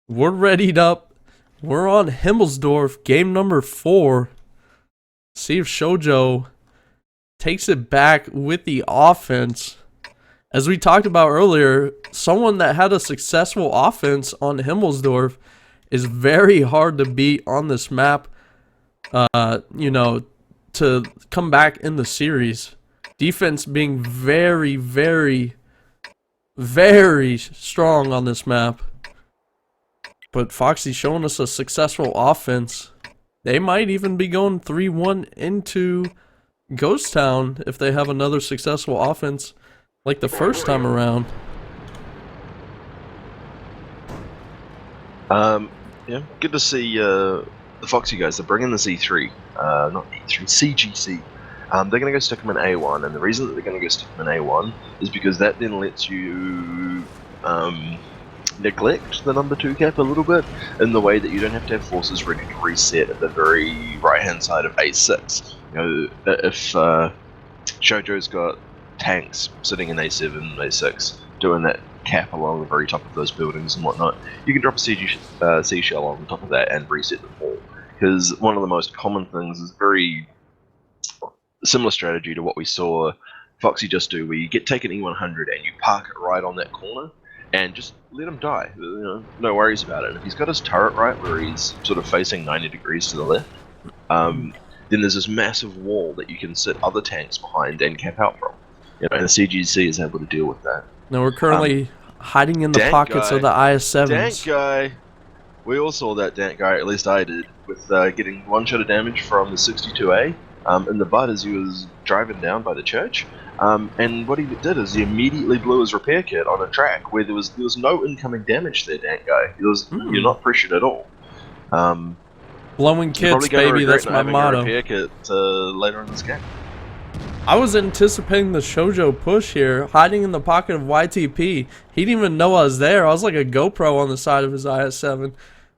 We're readied up. We're on Himmelsdorf, game number 4. See if SHOJO takes it back with the offense. As we talked about earlier, someone that had a successful offense on Himmelsdorf is very hard to beat on this map, to come back in the series. Defense being very, very, very strong on this map. But FOXEY showing us a successful offense. They might even be going 3-1 into Ghost Town if they have another successful offense like the first time around. Yeah, good to see the FOXEY guys. They're bringing the Z3, not E3, CGC. They're going to go stick them in A1, and the reason that they're going to go stick them in A1 is because that then lets you neglect the number 2 cap a little bit, in the way that you don't have to have forces ready to reset at the very right-hand side of A6. You know, if SHOJO's got tanks sitting in A7 and A6 doing that cap along the very top of those buildings and whatnot, you can drop a seashell on top of that and reset them all. Because one of the most common things is very similar strategy to what we saw FOXEY just do, where you take an E100 and you park it right on that corner and just let him die. You know, no worries about it. And if he's got his turret right where he's sort of facing 90 degrees to the left, then there's this massive wall that you can sit other tanks behind and cap out from. You know, and the CGC is able to deal with that. Now we're currently hiding in the pockets of the IS-7s. Dank guy. We all saw that Dank guy, at least I did, with getting 1 shot of damage from the 62A in the butt as he was driving down by the church. And what he did is he immediately blew his repair kit on a track where there was no incoming damage there, Dank guy. You're not pressured at all. Blowing kits, baby, that's my motto. Repair kit later in this game. I was anticipating the SHOJO push here, hiding in the pocket of YTP. He didn't even know I was there. I was like a GoPro on the side of his IS-7.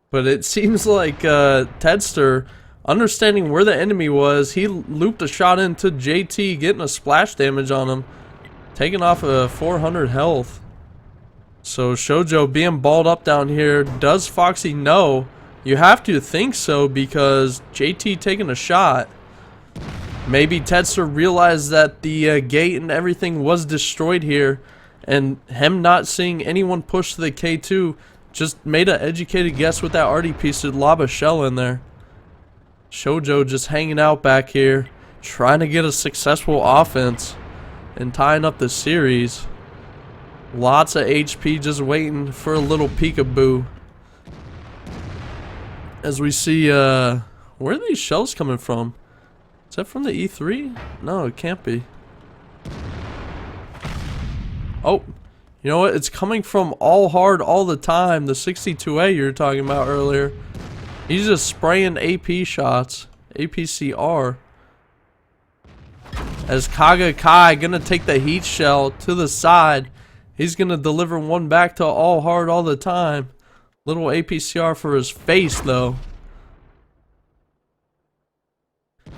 But it seems like Tedster, understanding where the enemy was, he looped a shot into JT, getting a splash damage on him, taking off a 400 health. So SHOJO being balled up down here. Does FOXEY know? You have to think so, because JT taking a shot. Maybe Tedster realized that the gate and everything was destroyed here, and him not seeing anyone push to the K2 just made an educated guess with that RDP to lob a shell in there. SHOJO just hanging out back here, trying to get a successful offense and tying up the series. Lots of HP just waiting for a little peekaboo. As we see, where are these shells coming from? Is that from the E3? No, it can't be. Oh, you know what? It's coming from all hard all the time. The 62A you were talking about earlier. He's just spraying AP shots. APCR. As Kaga Kai gonna take the heat shell to the side. He's gonna deliver one back to all hard all the time. Little APCR for his face though.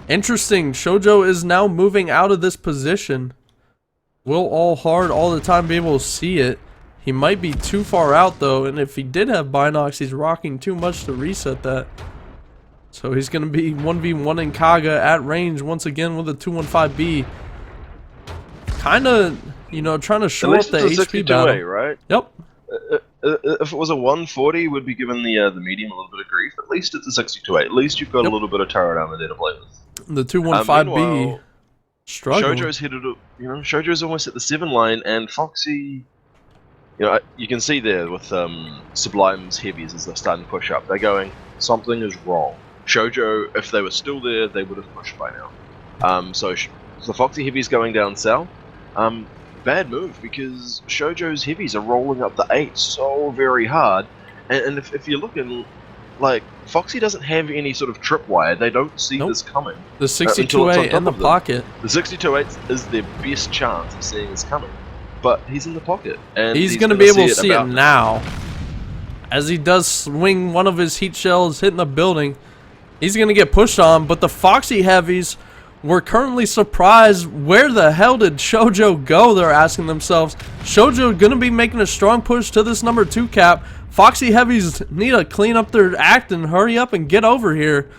Interesting, SHOJO is now moving out of this position. Will all hard all the time be able to see it? He might be too far out though, and if he did have binocs, he's rocking too much to reset that. So he's going to be 1v1 in Kaga at range once again with a 215B. Kind of, trying to shore up the HP battle. Right? Yep. If it was a 140, would be giving the medium a little bit of grief. At least it's a 62A. At least you've got a little bit of turret armor there to play with. The 215B struggling. SHOJO's headed up, SHOJO's almost at the 7 line, and FOXEY, you can see there with Sublime's heavies as they're starting to push up. They're going, something is wrong. SHOJO, if they were still there, they would have pushed by now. So the FOXEY heavies going down south. Bad move, because SHOJO's heavies are rolling up the 8 so very hard, and if you're looking, like, FOXEY doesn't have any sort of tripwire. They don't see this coming. The 62A in the pocket. The 62A is their best chance of seeing this coming, but he's in the pocket, and he's going to be able to see it now. As he does swing one of his heat shells hitting the building, he's going to get pushed on, but the FOXEY heavies were currently surprised. Where the hell did SHOJO go? They're asking themselves. SHOJO gonna be making a strong push to this number 2 cap. Foxy Heavies need to clean up their act and hurry up and get over here,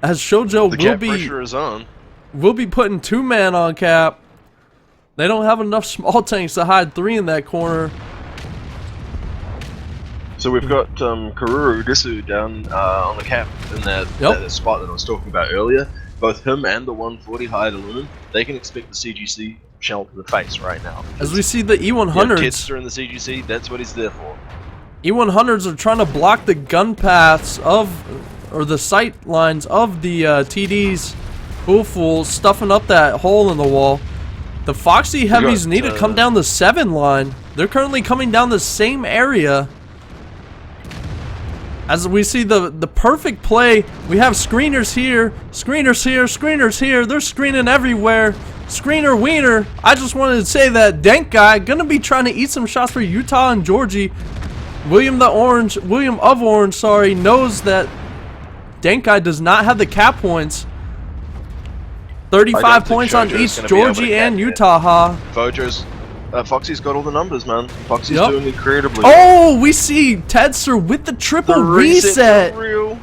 as SHOJO pressure is on. will be putting 2-man on cap. They don't have enough small tanks to hide 3 in that corner. So we've got Karuru Disu down on the cap in that spot that I was talking about earlier. Both him and the 140 hide aluminum, they can expect the CGC shell to the face right now. As we see the E100s. Tedster in the CGC, that's what he's there for. E100s are trying to block the gun paths or the sight lines of the TDs. Fool, stuffing up that hole in the wall. The Foxy Heavies need to come down the 7 line. They're currently coming down the same area. As we see the perfect play, we have screeners here, screeners here, screeners here. They're screening everywhere. Screener wiener. I just wanted to say that Dank guy gonna be trying to eat some shots for Utah and Georgie. William of Orange, sorry, knows that Dank guy does not have the cap points. 35 points on each Georgie and Utah. Foxy's got all the numbers, man. Foxy's doing incredibly well. Oh, we see Tedster with the triple reset.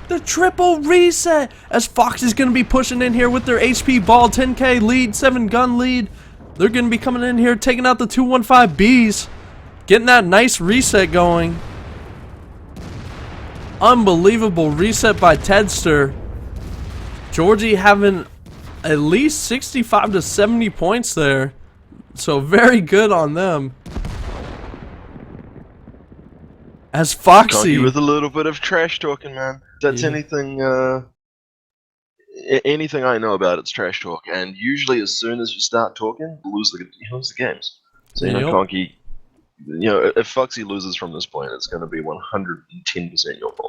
The triple reset. As Foxy's going to be pushing in here with their HP ball, 10k lead, 7 gun lead. They're going to be coming in here, taking out the 215Bs. Getting that nice reset going. Unbelievable reset by Tedster. Georgie having at least 65 to 70 points there. So very good on them. As Foxy with a little bit of trash talking, man. That's anything anything I know about, it's trash talk. And usually as soon as you start talking, you lose the games. So Conky, if Foxy loses from this point, it's going to be 110% your fault.